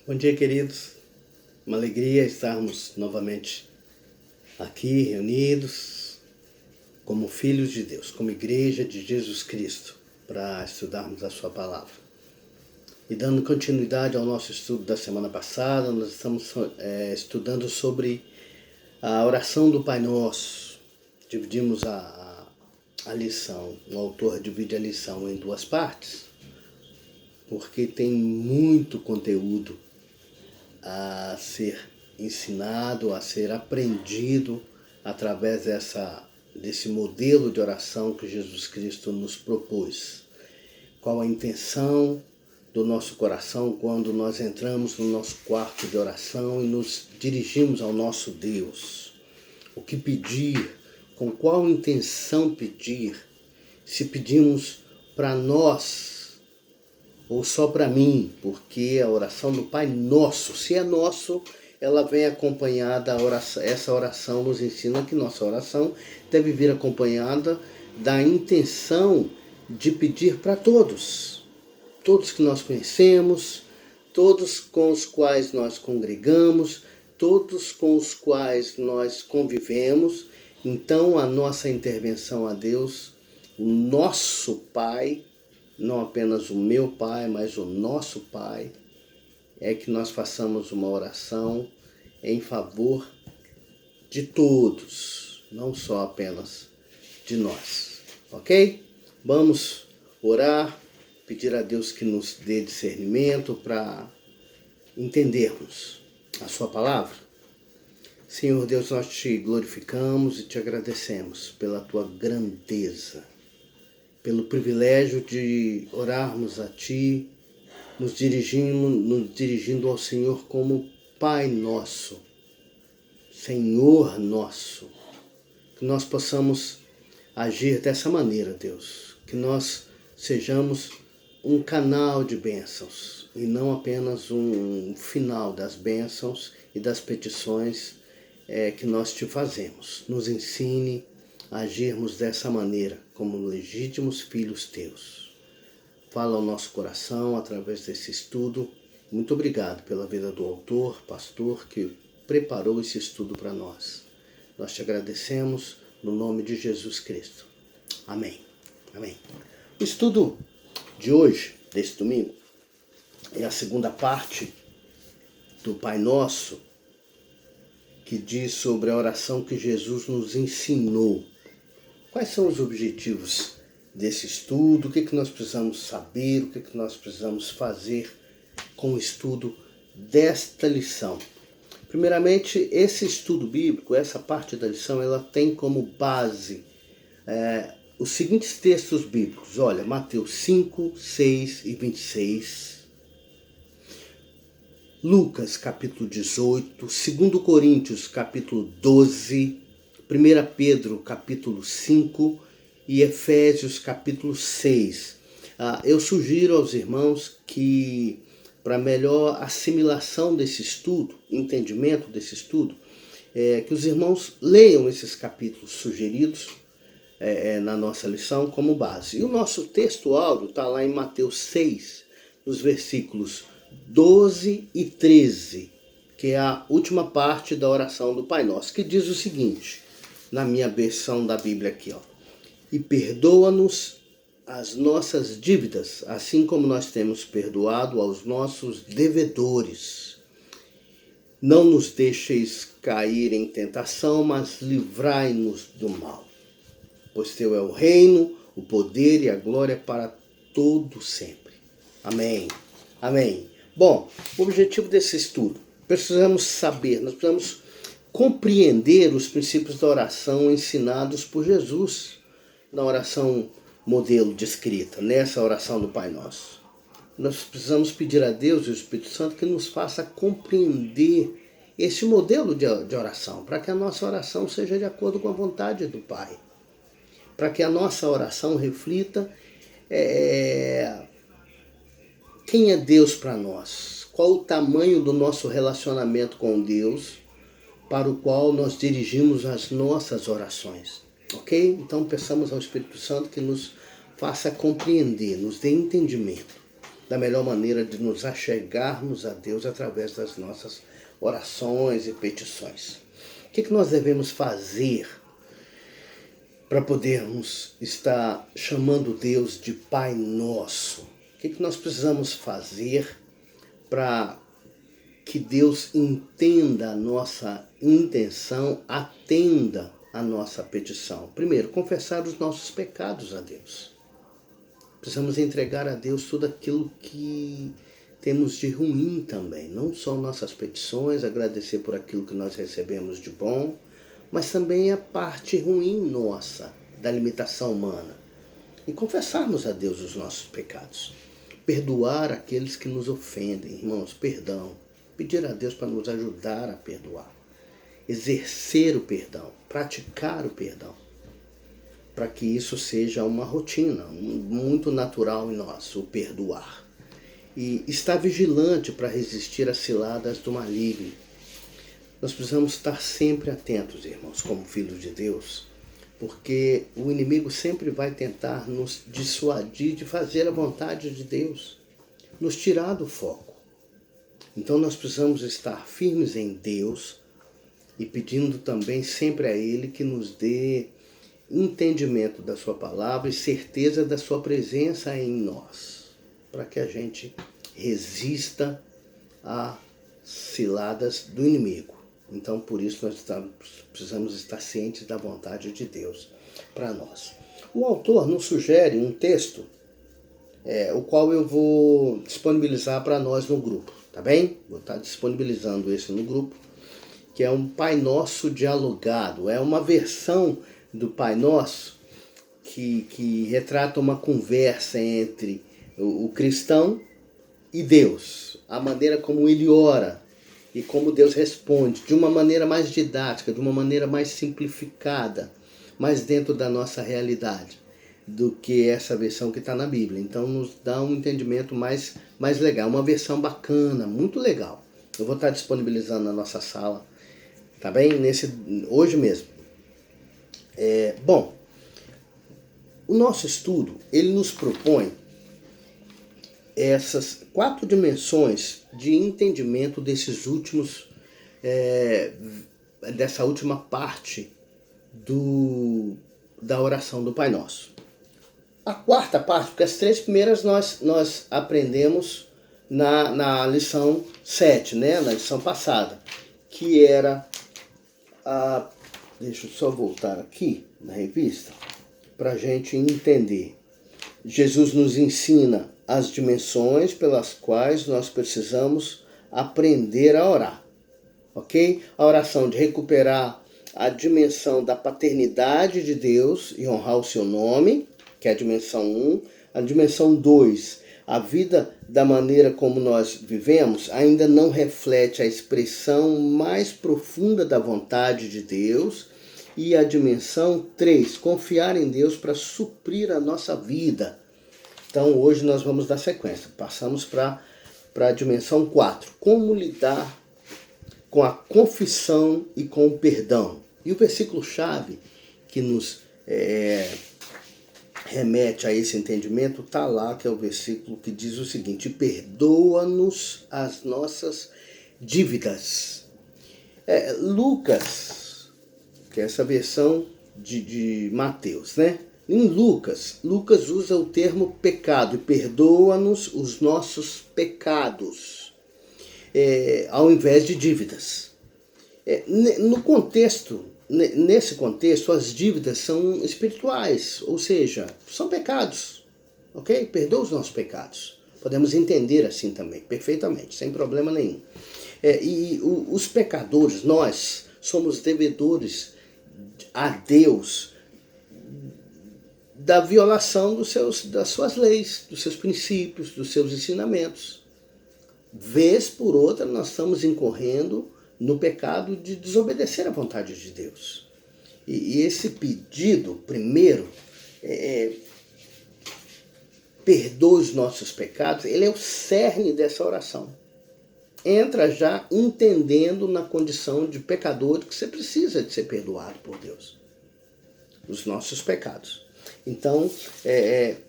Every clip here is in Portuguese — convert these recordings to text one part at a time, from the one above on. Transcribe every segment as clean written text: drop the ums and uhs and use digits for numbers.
Bom dia, queridos. Uma alegria estarmos novamente aqui reunidos como filhos de Deus, como igreja de Jesus Cristo, para estudarmos a sua palavra. E dando continuidade ao nosso estudo da semana passada, nós estamos estudando sobre a oração do Pai Nosso. Dividimos a lição, o autor divide a lição em duas partes, porque tem muito conteúdo a ser ensinado, a ser aprendido através desse modelo de oração que Jesus Cristo nos propôs. Qual a intenção do nosso coração quando nós entramos no nosso quarto de oração e nos dirigimos ao nosso Deus? O que pedir? Com qual intenção pedir? Se pedimos para nós ou só para mim, porque a oração do Pai Nosso, se é nosso, ela vem acompanhada, essa oração nos ensina que nossa oração deve vir acompanhada da intenção de pedir para todos que nós conhecemos, todos com os quais nós congregamos, todos com os quais nós convivemos. Então a nossa intervenção a Deus, o nosso Pai, não apenas o meu Pai, mas o nosso Pai, é que nós façamos uma oração em favor de todos, não só apenas de nós, ok? Vamos orar, pedir a Deus que nos dê discernimento para entendermos a sua palavra. Senhor Deus, nós te glorificamos e te agradecemos pela tua grandeza, pelo privilégio de orarmos a Ti, nos dirigindo ao Senhor como Pai Nosso, Senhor Nosso. Que nós possamos agir dessa maneira, Deus. Que nós sejamos um canal de bênçãos e não apenas um final das bênçãos e das petições que nós Te fazemos. Nos ensine a agirmos dessa maneira, como legítimos filhos Teus. Fala ao nosso coração através desse estudo. Muito obrigado pela vida do autor, pastor, que preparou esse estudo para nós. Nós Te agradecemos no nome de Jesus Cristo. Amém. Amém. O estudo de hoje, desse domingo, é a segunda parte do Pai Nosso, que diz sobre a oração que Jesus nos ensinou. Quais são os objetivos desse estudo? O que nós precisamos saber? O que nós precisamos fazer com o estudo desta lição? Primeiramente, esse estudo bíblico, essa parte da lição, ela tem como base os seguintes textos bíblicos. Olha, Mateus 5, 6 e 26. Lucas, capítulo 18. 2 Coríntios, capítulo 12. 1 Pedro, capítulo 5 e Efésios, capítulo 6. Eu sugiro aos irmãos que, para melhor assimilação desse estudo, entendimento desse estudo, que os irmãos leiam esses capítulos sugeridos na nossa lição como base. E o nosso texto áudio está lá em Mateus 6, nos versículos 12 e 13, que é a última parte da oração do Pai Nosso, que diz o seguinte, na minha versão da Bíblia aqui, ó: e perdoa-nos as nossas dívidas, assim como nós temos perdoado aos nossos devedores. Não nos deixeis cair em tentação, mas livrai-nos do mal. Pois Teu é o reino, o poder e a glória para todo sempre. Amém. Amém. Bom, o objetivo desse estudo, precisamos saber, nós precisamos compreender os princípios da oração ensinados por Jesus na oração modelo descrita, nessa oração do Pai Nosso. Nós precisamos pedir a Deus e ao Espírito Santo que nos faça compreender esse modelo de oração, para que a nossa oração seja de acordo com a vontade do Pai, para que a nossa oração reflita quem é Deus para nós, qual o tamanho do nosso relacionamento com Deus, para o qual nós dirigimos as nossas orações, ok? Então peçamos ao Espírito Santo que nos faça compreender, nos dê entendimento. da melhor maneira de nos achegarmos a Deus através das nossas orações e petições. O que nós devemos fazer para podermos estar chamando Deus de Pai Nosso? O que nós precisamos fazer para que Deus entenda a nossa intenção, atenda a nossa petição? Primeiro, confessar os nossos pecados a Deus. Precisamos entregar a Deus tudo aquilo que temos de ruim também. Não só nossas petições, agradecer por aquilo que nós recebemos de bom, mas também a parte ruim nossa, da limitação humana. E confessarmos a Deus os nossos pecados. Perdoar aqueles que nos ofendem, irmãos, perdão. Pedir a Deus para nos ajudar a perdoar. Exercer o perdão, praticar o perdão. Para que isso seja uma rotina, muito natural em nós, o perdoar. E estar vigilante para resistir às ciladas do maligno. Nós precisamos estar sempre atentos, irmãos, como filhos de Deus, porque o inimigo sempre vai tentar nos dissuadir de fazer a vontade de Deus, nos tirar do foco. Então nós precisamos estar firmes em Deus e pedindo também sempre a Ele que nos dê entendimento da sua palavra e certeza da sua presença em nós, para que a gente resista às ciladas do inimigo. Então, por isso, nós precisamos estar cientes da vontade de Deus para nós. O autor nos sugere um texto, o qual eu vou disponibilizar para nós no grupo, tá bem? Vou estar disponibilizando esse no grupo, que é um Pai Nosso dialogado. É uma versão do Pai Nosso que retrata uma conversa entre o cristão e Deus. A maneira como ele ora e como Deus responde, de uma maneira mais didática, de uma maneira mais simplificada, mais dentro da nossa realidade, do que essa versão que está na Bíblia. Então nos dá um entendimento mais legal, uma versão bacana, muito legal. Eu vou estar disponibilizando na nossa sala, tá bem? Hoje mesmo. Bom, o nosso estudo, ele nos propõe essas 4 dimensões de entendimento dessa última parte da oração do Pai Nosso. A 4ª parte, porque as 3 primeiras nós aprendemos na lição 7, né? Na lição passada, que era deixa eu só voltar aqui na revista para a gente entender. Jesus nos ensina as dimensões pelas quais nós precisamos aprender a orar, ok? A oração de recuperar a dimensão da paternidade de Deus e honrar o seu nome, que é a dimensão 1. A dimensão 2, a vida da maneira como nós vivemos ainda não reflete a expressão mais profunda da vontade de Deus. E a dimensão 3, confiar em Deus para suprir a nossa vida. Então hoje nós vamos dar sequência. Passamos para a dimensão 4, como lidar com a confissão e com o perdão. E o versículo-chave que nos remete a esse entendimento está lá, que é o versículo que diz o seguinte: perdoa-nos as nossas dívidas. Lucas, que é essa versão de Mateus, né? Em Lucas usa o termo pecado, e perdoa-nos os nossos pecados, ao invés de dívidas. Nesse contexto, as dívidas são espirituais, ou seja, são pecados, ok? Perdoa os nossos pecados. Podemos entender assim também, perfeitamente, sem problema nenhum. Os pecadores, nós somos devedores a Deus da violação das suas leis, dos seus princípios, dos seus ensinamentos. Vez por outra, nós estamos incorrendo no pecado de desobedecer à vontade de Deus. E esse pedido, primeiro, perdoa os nossos pecados, ele é o cerne dessa oração. Entra já entendendo na condição de pecador que você precisa de ser perdoado por Deus. Os nossos pecados. Então,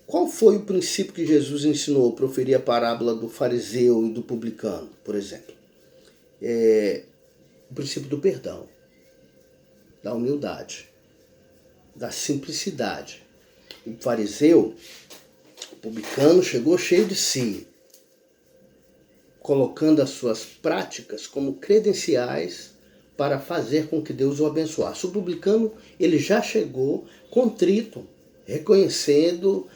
qual foi o princípio que Jesus ensinou ao proferir a parábola do fariseu e do publicano, por exemplo? O princípio do perdão, da humildade, da simplicidade. O fariseu, o publicano, chegou cheio de si, colocando as suas práticas como credenciais para fazer com que Deus o abençoasse. O publicano, ele já chegou contrito, reconhecendo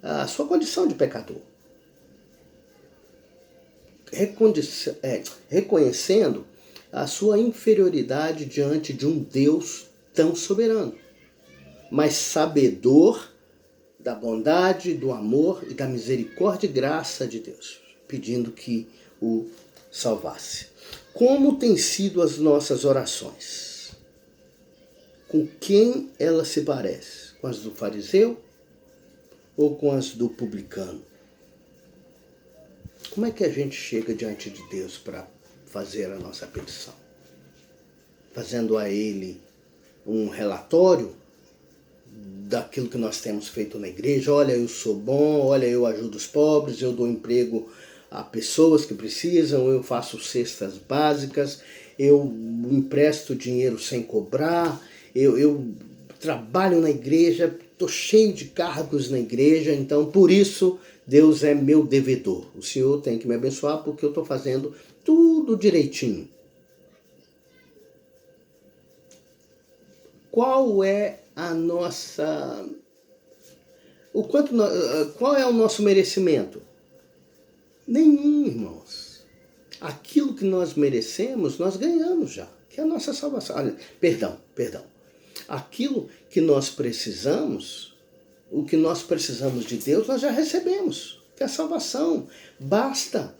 a sua condição de pecador. Reconhecendo a sua inferioridade diante de um Deus tão soberano, mas sabedor da bondade, do amor e da misericórdia e graça de Deus, pedindo que o salvasse. Como têm sido as nossas orações? Com quem elas se parecem? Com as do fariseu ou com as do publicano? Como é que a gente chega diante de Deus para fazer a nossa petição? Fazendo a Ele um relatório daquilo que nós temos feito na igreja. Olha, eu sou bom, olha, eu ajudo os pobres, eu dou emprego a pessoas que precisam, eu faço cestas básicas, eu empresto dinheiro sem cobrar, eu trabalho na igreja, estou cheio de cargos na igreja, então por isso Deus é meu devedor. O Senhor tem que me abençoar porque eu estou fazendo tudo direitinho. Qual é a nossa... Qual é o nosso merecimento? Nenhum, irmãos. Aquilo que nós merecemos, nós ganhamos já, que é a nossa salvação. Perdão. Aquilo que nós precisamos, o que nós precisamos de Deus, nós já recebemos, que é a salvação. Basta.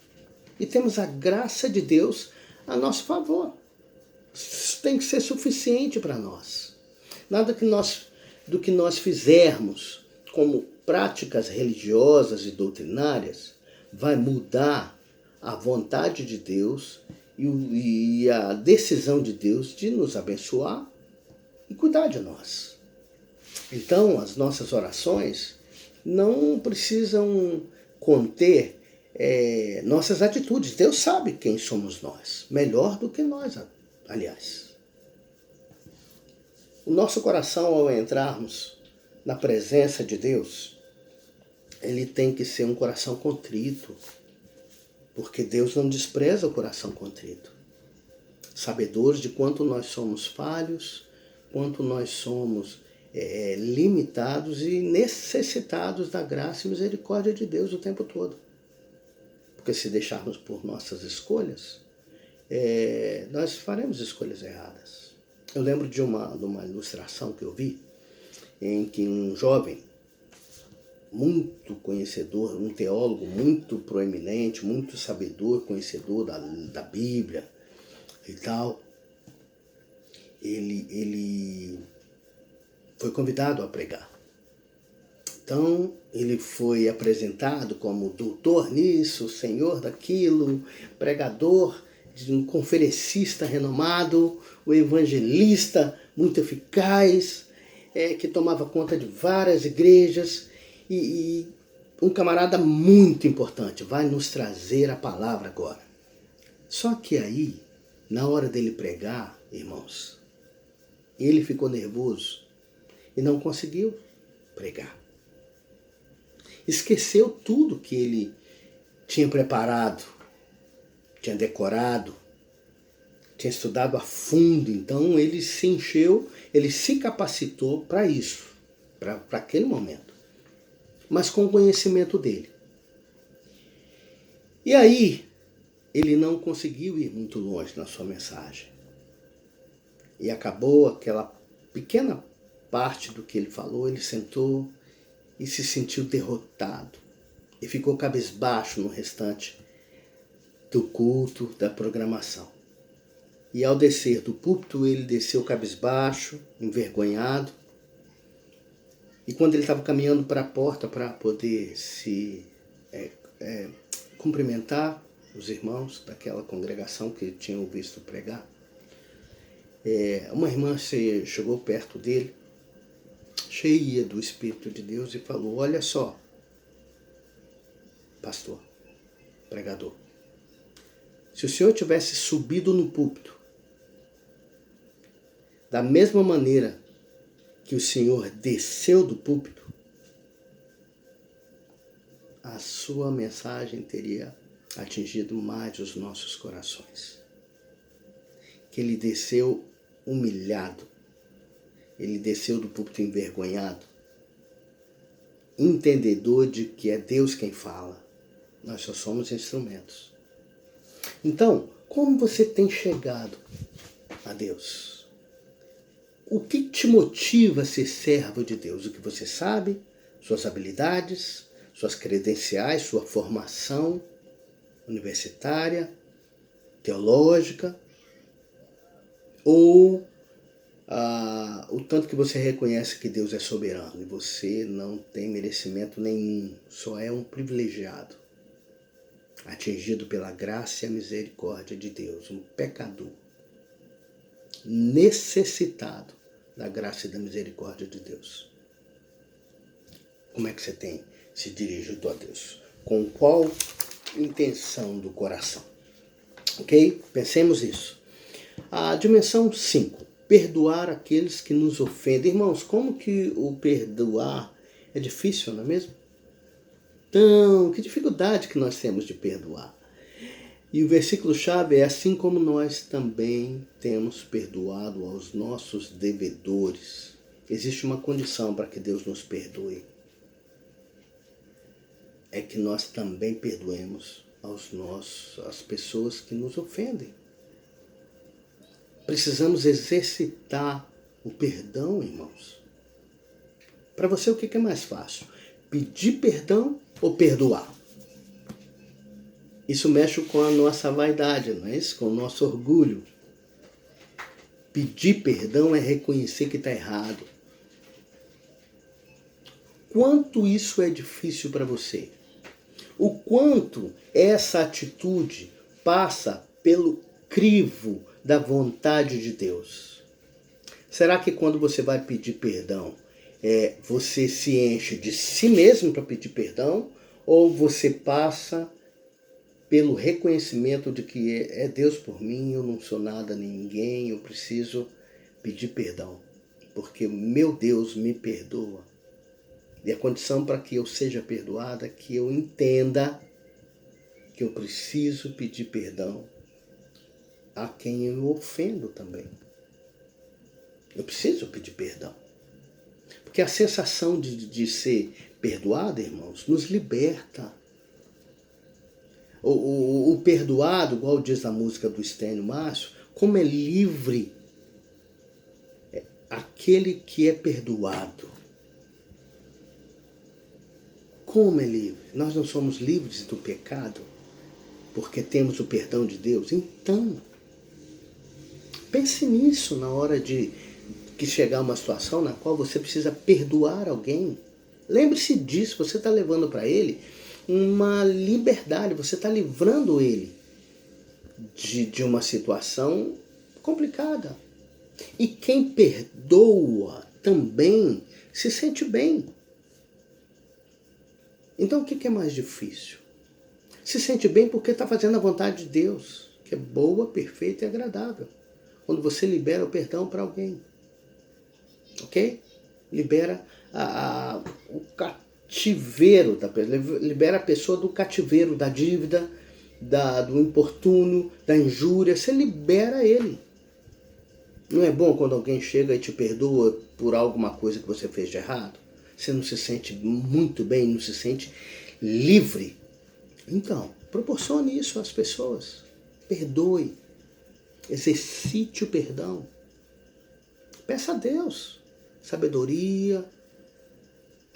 E temos a graça de Deus a nosso favor. Isso tem que ser suficiente para nós. Nada do que nós fizermos como práticas religiosas e doutrinárias vai mudar a vontade de Deus e a decisão de Deus de nos abençoar e cuidar de nós. Então, as nossas orações não precisam conter nossas atitudes. Deus sabe quem somos nós, melhor do que nós, aliás. O nosso coração, ao entrarmos na presença de Deus, ele tem que ser um coração contrito, porque Deus não despreza o coração contrito. Sabedores de quanto nós somos falhos, quanto nós somos limitados e necessitados da graça e misericórdia de Deus o tempo todo. Porque se deixarmos por nossas escolhas, nós faremos escolhas erradas. Eu lembro de uma ilustração que eu vi, em que um jovem muito conhecedor, um teólogo muito proeminente, muito sabedor, conhecedor da Bíblia e tal, ele foi convidado a pregar. Então, ele foi apresentado como doutor nisso, senhor daquilo, pregador, um conferencista renomado, o evangelista muito eficaz, que tomava conta de várias igrejas, e um camarada muito importante, vai nos trazer a palavra agora. Só que aí, na hora dele pregar, irmãos, ele ficou nervoso e não conseguiu pregar. Esqueceu tudo que ele tinha preparado, tinha decorado, tinha estudado a fundo. Então ele se encheu, ele se capacitou para isso, para aquele momento, mas com o conhecimento dele. E aí ele não conseguiu ir muito longe na sua mensagem. E acabou aquela pequena parte do que ele falou, ele sentou e se sentiu derrotado. E ficou cabisbaixo no restante do culto, da programação. E ao descer do púlpito, ele desceu cabisbaixo, envergonhado. E quando ele estava caminhando para a porta para poder se cumprimentar os irmãos daquela congregação que tinham visto pregar, uma irmã chegou perto dele cheia do Espírito de Deus, e falou: olha só, pastor, pregador, se o senhor tivesse subido no púlpito, da mesma maneira que o senhor desceu do púlpito, a sua mensagem teria atingido mais os nossos corações. Que ele desceu humilhado, ele desceu do púlpito envergonhado, entendedor de que é Deus quem fala, nós só somos instrumentos. Então, como você tem chegado a Deus? O que te motiva a ser servo de Deus? O que você sabe, suas habilidades, suas credenciais, sua formação universitária, teológica, ou o tanto que você reconhece que Deus é soberano e você não tem merecimento nenhum, só é um privilegiado, atingido pela graça e a misericórdia de Deus, um pecador, necessitado da graça e da misericórdia de Deus. Como é que você tem se dirigido a Deus? Com qual intenção do coração? Ok? Pensemos nisso. A dimensão 5. Perdoar aqueles que nos ofendem. Irmãos, como que o perdoar é difícil, não é mesmo? Então, que dificuldade que nós temos de perdoar. E o versículo-chave é: assim como nós também temos perdoado aos nossos devedores. Existe uma condição para que Deus nos perdoe. É que nós também perdoemos as pessoas que nos ofendem. Precisamos exercitar o perdão, irmãos. Para você, o que é mais fácil? Pedir perdão ou perdoar? Isso mexe com a nossa vaidade, não é isso? Com o nosso orgulho. Pedir perdão é reconhecer que está errado. Quanto isso é difícil para você? O quanto essa atitude passa pelo crivo da vontade de Deus? Será que quando você vai pedir perdão, você se enche de si mesmo para pedir perdão? Ou você passa pelo reconhecimento de que é Deus por mim, eu não sou nada nem ninguém, eu preciso pedir perdão, porque meu Deus me perdoa. E a condição para que eu seja perdoada é que eu entenda que eu preciso pedir perdão a quem eu ofendo também. Eu preciso pedir perdão. Porque a sensação de ser perdoado, irmãos, nos liberta. O perdoado, igual diz a música do Estênio Márcio, como é livre aquele que é perdoado. Como é livre? Nós não somos livres do pecado porque temos o perdão de Deus? Então, pense nisso na hora de que chegar uma situação na qual você precisa perdoar alguém. Lembre-se disso, você está levando para ele uma liberdade, você está livrando ele de uma situação complicada. E quem perdoa também se sente bem. Então o que é mais difícil? Se sente bem porque está fazendo a vontade de Deus, que é boa, perfeita e agradável. Quando você libera o perdão para alguém. Ok? Libera o cativeiro, libera a pessoa do cativeiro, da dívida, do importuno, da injúria. Você libera ele. Não é bom quando alguém chega e te perdoa por alguma coisa que você fez de errado? Você não se sente muito bem, não se sente livre. Então, proporcione isso às pessoas. Perdoe. Exercite o perdão. Peça a Deus sabedoria,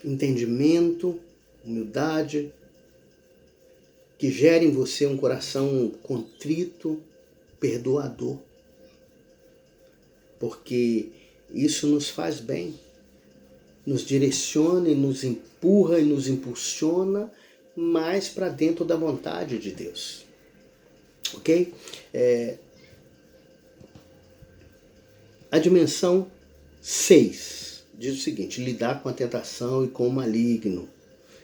entendimento, humildade, que gere em você um coração contrito, perdoador. Porque isso nos faz bem. Nos direciona e nos empurra e nos impulsiona mais para dentro da vontade de Deus. Ok? A dimensão 6 diz o seguinte: lidar com a tentação e com o maligno.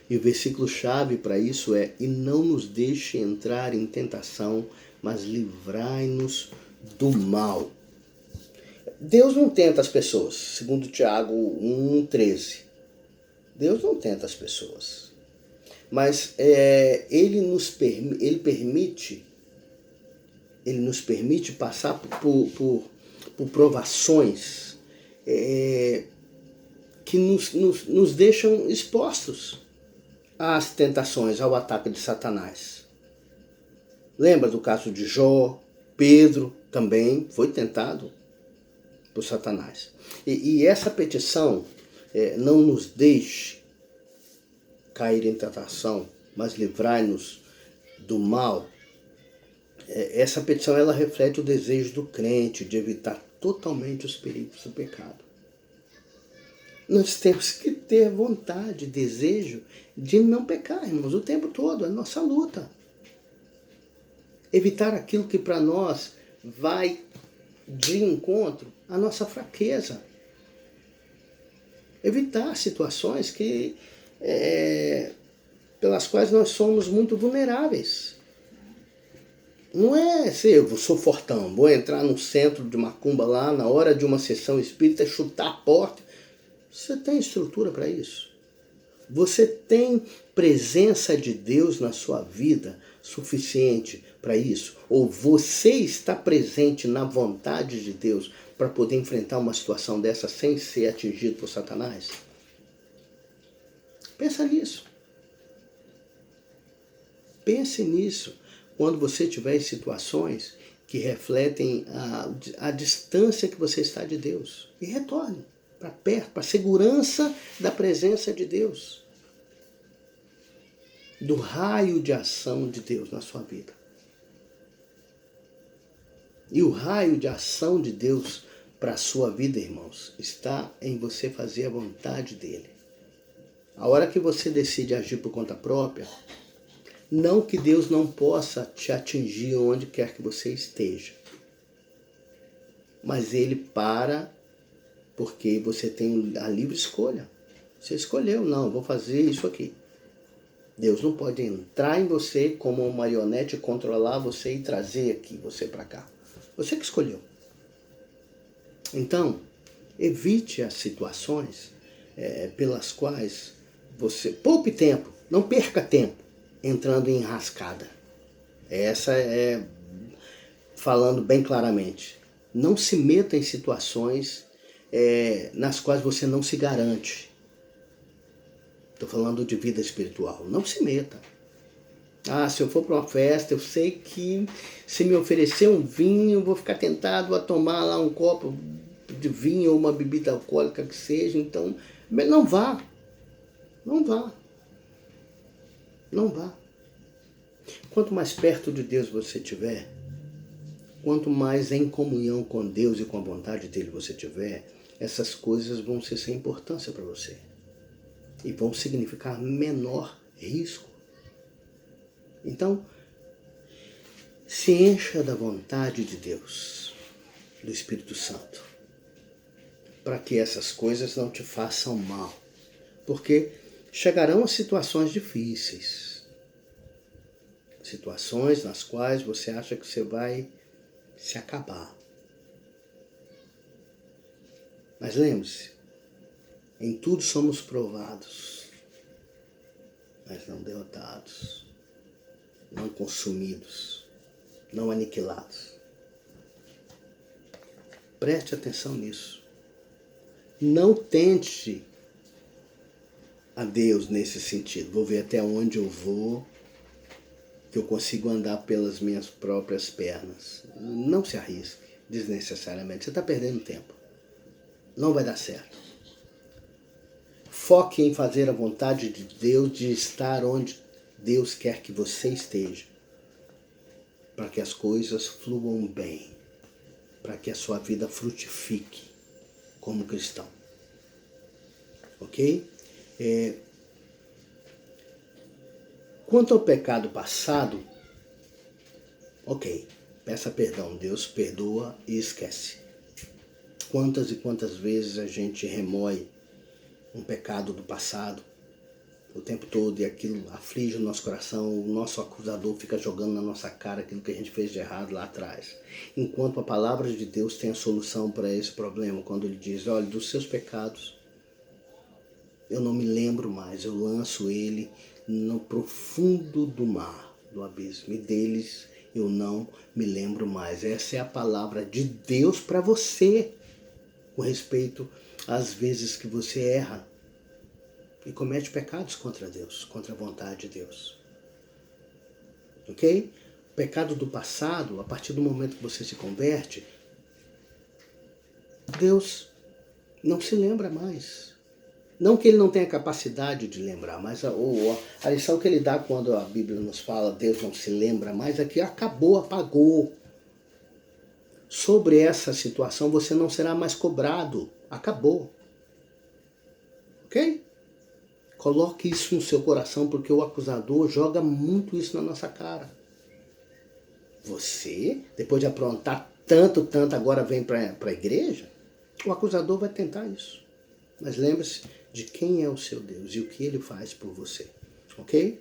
E o versículo-chave para isso é: e não nos deixe entrar em tentação, mas livrai-nos do mal. Deus não tenta as pessoas, segundo Tiago 1,13. Deus não tenta as pessoas. Mas ele nos permite passar por provações que nos deixam expostos às tentações, ao ataque de Satanás. Lembra do caso de Jó? Pedro também foi tentado por Satanás. E essa petição, não nos deixe cair em tentação, mas livrai-nos do mal. Essa petição ela reflete o desejo do crente de evitar totalmente os perigos do pecado. Nós temos que ter vontade, desejo de não pecar, irmãos, o tempo todo, é a nossa luta. Evitar aquilo que para nós vai de encontro à nossa fraqueza. Evitar situações pelas quais nós somos muito vulneráveis. Não é se eu sou fortão, vou entrar no centro de macumba lá na hora de uma sessão espírita, chutar a porta. Você tem estrutura para isso? Você tem presença de Deus na sua vida suficiente para isso? Ou você está presente na vontade de Deus para poder enfrentar uma situação dessa sem ser atingido por Satanás? Pensa nisso. Pense nisso quando você estiver em situações que refletem a distância que você está de Deus. E retorne para perto, para a segurança da presença de Deus. Do raio de ação de Deus na sua vida. E o raio de ação de Deus para a sua vida, irmãos, está em você fazer a vontade dele. A hora que você decide agir por conta própria, não que Deus não possa te atingir onde quer que você esteja. Mas ele para porque você tem a livre escolha. Você escolheu, não, vou fazer isso aqui. Deus não pode entrar em você como uma marionete, controlar você e trazer aqui você para cá. Você que escolheu. Então, evite as situações pelas quais você... Poupe tempo, não perca tempo entrando em enrascada. Essa é falando bem claramente. Não se meta em situações nas quais você não se garante. Estou falando de vida espiritual. Não se meta. Se eu for para uma festa, eu sei que se me oferecer um vinho, eu vou ficar tentado a tomar lá um copo de vinho ou uma bebida alcoólica que seja. Então, não vá. Não vá. Não vá. Quanto mais perto de Deus você estiver, quanto mais em comunhão com Deus e com a vontade dele você tiver, essas coisas vão ser sem importância para você. E vão significar menor risco. Então, se encha da vontade de Deus, do Espírito Santo, para que essas coisas não te façam mal. Porque chegarão situações difíceis. Situações nas quais você acha que você vai se acabar. Mas lembre-se, em tudo somos provados, mas não derrotados, não consumidos, não aniquilados. Preste atenção nisso. Não tente a Deus nesse sentido. Vou ver até onde eu vou, que eu consigo andar pelas minhas próprias pernas. Não se arrisque desnecessariamente. Você está perdendo tempo. Não vai dar certo. Foque em fazer a vontade de Deus, de estar onde Deus quer que você esteja, para que as coisas fluam bem, para que a sua vida frutifique como cristão. Ok? Quanto ao pecado passado, ok, peça perdão, Deus perdoa e esquece. Quantas e quantas vezes a gente remói um pecado do passado o tempo todo e aquilo aflige o nosso coração, o nosso acusador fica jogando na nossa cara aquilo que a gente fez de errado lá atrás. Enquanto a palavra de Deus tem a solução para esse problema, quando ele diz, olha, dos seus pecados eu não me lembro mais, eu lanço ele no profundo do mar, do abismo, e deles eu não me lembro mais. Essa é a palavra de Deus para você, com respeito às vezes que você erra e comete pecados contra Deus, contra a vontade de Deus. Ok? O pecado do passado, a partir do momento que você se converte, Deus não se lembra mais. Não que ele não tenha capacidade de lembrar, mas a lição que ele dá quando a Bíblia nos fala Deus não se lembra mais é que acabou, apagou. Sobre essa situação você não será mais cobrado. Acabou. Ok? Coloque isso no seu coração, porque o acusador joga muito isso na nossa cara. Você, depois de aprontar tanto, agora vem para a igreja, o acusador vai tentar isso. Mas lembre-se de quem é o seu Deus e o que ele faz por você. Ok?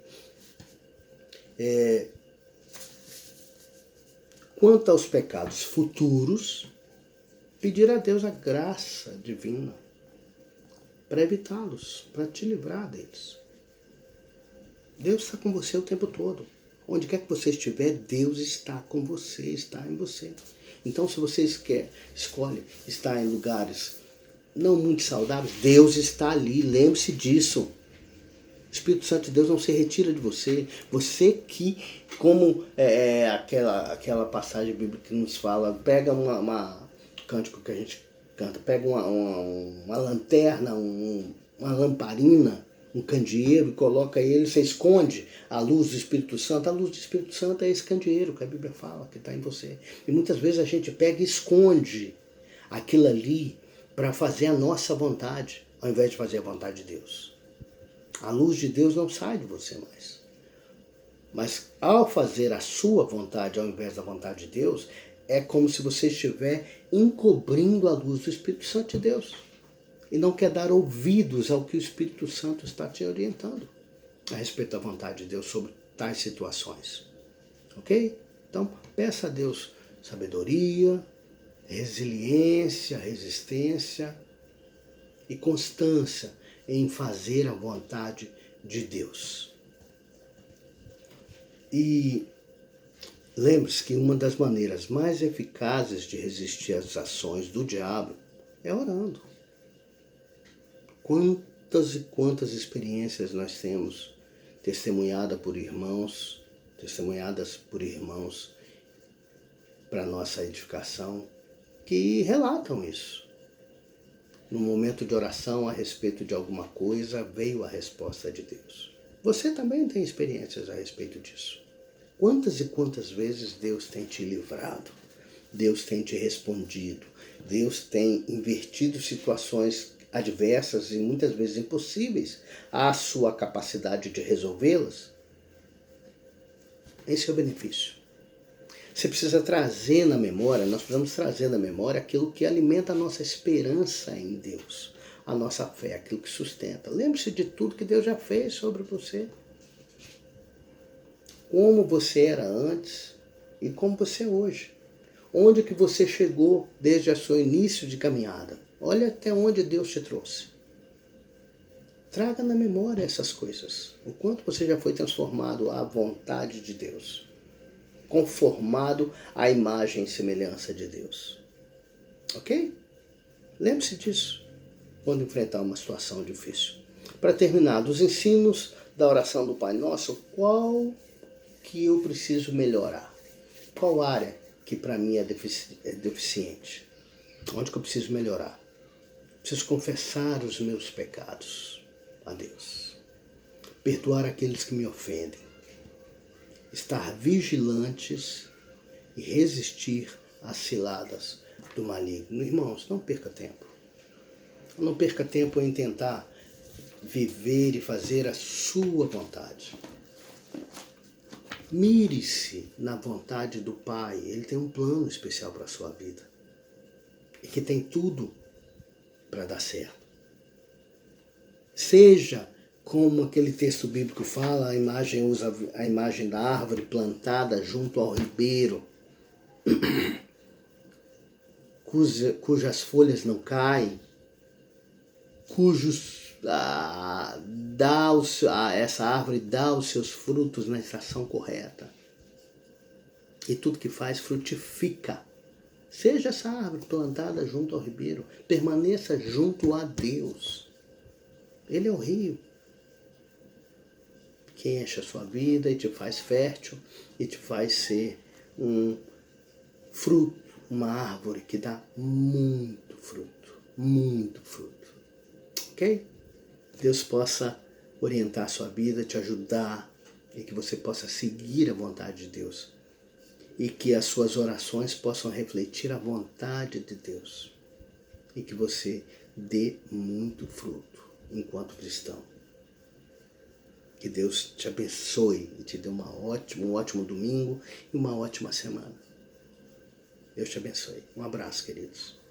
Quanto aos pecados futuros, pedir a Deus a graça divina para evitá-los, para te livrar deles. Deus está com você o tempo todo. Onde quer que você estiver, Deus está com você, está em você. Então, se você escolhe estar em lugares não muito saudáveis, Deus está ali, lembre-se disso. O Espírito Santo de Deus não se retira de você. Você que, como aquela passagem bíblica que nos fala, pega uma cântico que a gente canta, pega uma lanterna, uma lamparina, um candeeiro e coloca ele, você esconde a luz do Espírito Santo. A luz do Espírito Santo é esse candeeiro que a Bíblia fala, que está em você. E muitas vezes a gente pega e esconde aquilo ali para fazer a nossa vontade, ao invés de fazer a vontade de Deus. A luz de Deus não sai de você mais. Mas ao fazer a sua vontade ao invés da vontade de Deus, é como se você estiver encobrindo a luz do Espírito Santo de Deus. E não quer dar ouvidos ao que o Espírito Santo está te orientando a respeito da vontade de Deus sobre tais situações. Ok? Então, peça a Deus sabedoria, resiliência, resistência e constância em fazer a vontade de Deus. E lembre-se que uma das maneiras mais eficazes de resistir às ações do diabo é orando. Quantas e quantas experiências nós temos testemunhadas por irmãos para nossa edificação, que relatam isso. No momento de oração a respeito de alguma coisa, veio a resposta de Deus. Você também tem experiências a respeito disso. Quantas e quantas vezes Deus tem te livrado, Deus tem te respondido, Deus tem invertido situações adversas e muitas vezes impossíveis à sua capacidade de resolvê-las. Esse é o benefício. Você precisa trazer na memória, nós precisamos trazer na memória aquilo que alimenta a nossa esperança em Deus, a nossa fé, aquilo que sustenta. Lembre-se de tudo que Deus já fez sobre você. Como você era antes e como você é hoje. Onde que você chegou desde o seu início de caminhada. Olha até onde Deus te trouxe. Traga na memória essas coisas. O quanto você já foi transformado à vontade de Deus. Conformado à imagem e semelhança de Deus. Ok? Lembre-se disso quando enfrentar uma situação difícil. Para terminar, dos ensinos da oração do Pai Nosso, qual que eu preciso melhorar? Qual área que para mim é deficiente? Onde que eu preciso melhorar? Preciso confessar os meus pecados a Deus. Perdoar aqueles que me ofendem. Estar vigilantes e resistir às ciladas do maligno. Irmãos, não perca tempo. Não perca tempo em tentar viver e fazer a sua vontade. Mire-se na vontade do Pai. Ele tem um plano especial para a sua vida. E que tem tudo para dar certo. Seja como aquele texto bíblico fala, a imagem usa a imagem da árvore plantada junto ao ribeiro, cujas folhas não caem, essa árvore dá os seus frutos na estação correta. E tudo que faz frutifica. Seja essa árvore plantada junto ao ribeiro, permaneça junto a Deus. Ele é o rio que enche a sua vida e te faz fértil e te faz ser um fruto, uma árvore que dá muito fruto, muito fruto. Ok? Deus possa orientar a sua vida, te ajudar e que você possa seguir a vontade de Deus e que as suas orações possam refletir a vontade de Deus e que você dê muito fruto enquanto cristão. Que Deus te abençoe e te dê um ótimo domingo e uma ótima semana. Deus te abençoe. Um abraço, queridos.